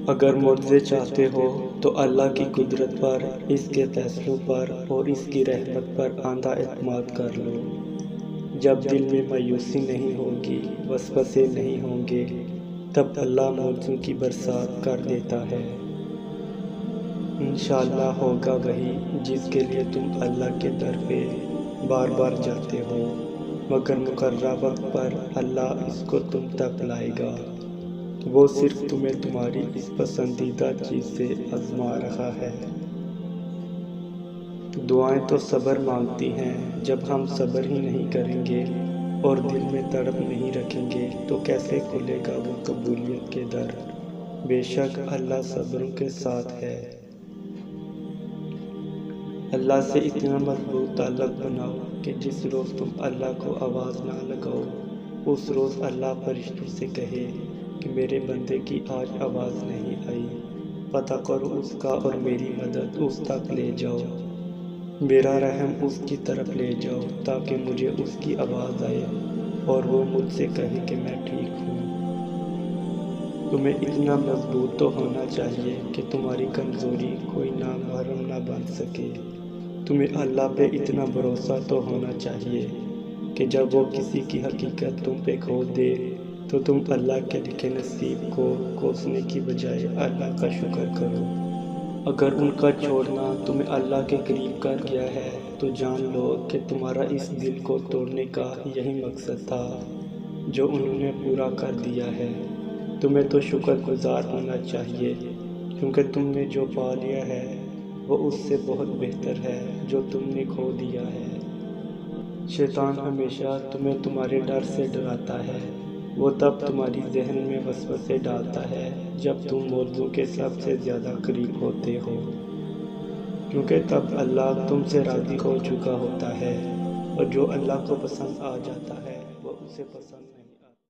اگر معجزے چاہتے ہو تو اللہ کی قدرت پر، اس کے فیصلوں پر اور اس کی رحمت پر آندھا اعتماد کر لو۔ جب دل میں مایوسی نہیں ہوگی، وسوسے نہیں ہوں گے، تب اللہ معجزوں کی برسات کر دیتا ہے۔ انشاءاللہ ہوگا وہی جس کے لیے تم اللہ کے در پہ بار بار جاتے ہو، مگر مقررہ وقت پر اللہ اس کو تم تک لائے گا۔ وہ صرف تمہیں تمہاری اس پسندیدہ چیز سے آزما رہا ہے۔ دعائیں تو صبر مانگتی ہیں۔ جب ہم صبر ہی نہیں کریں گے اور دل میں تڑپ نہیں رکھیں گے تو کیسے کھلے گا وہ قبولیت کے در؟ بے شک اللہ صبروں کے ساتھ ہے۔ اللہ سے اتنا مضبوط تعلق بناؤ کہ جس روز تم اللہ کو آواز نہ لگاؤ، اس روز اللہ فرشتوں سے کہے کہ میرے بندے کی آج آواز نہیں آئی، پتہ کرو اس کا اور میری مدد اس تک لے جاؤ، میرا رحم اس کی طرف لے جاؤ تاکہ مجھے اس کی آواز آئے اور وہ مجھ سے کہے کہ میں ٹھیک ہوں۔ تمہیں اتنا مضبوط تو ہونا چاہیے کہ تمہاری کمزوری کوئی نامحرم نہ بن سکے۔ تمہیں اللہ پہ اتنا بھروسہ تو ہونا چاہیے کہ جب وہ کسی کی حقیقت تم پہ کھول دے تو تم اللہ کے لکھے نصیب کو کوسنے کی بجائے اللہ کا شکر کرو۔ اگر ان کا چھوڑنا تمہیں اللہ کے قریب کر گیا ہے تو جان لو کہ تمہارا اس دل کو توڑنے کا یہی مقصد تھا جو انہوں نے پورا کر دیا ہے۔ تمہیں تو شکر گزار ہونا چاہیے کیونکہ تم نے جو پا لیا ہے وہ اس سے بہت بہتر ہے جو تم نے کھو دیا ہے۔ شیطان ہمیشہ تمہیں تمہارے ڈر سے ڈراتا ہے۔ وہ تب تمہاری ذہن میں وسوسے ڈالتا ہے جب تم معجزوں کے سب سے زیادہ قریب ہوتے ہو، کیونکہ تب اللہ تم سے راضی ہو چکا ہوتا ہے اور جو اللہ کو پسند آ جاتا ہے وہ اسے پسند نہیں۔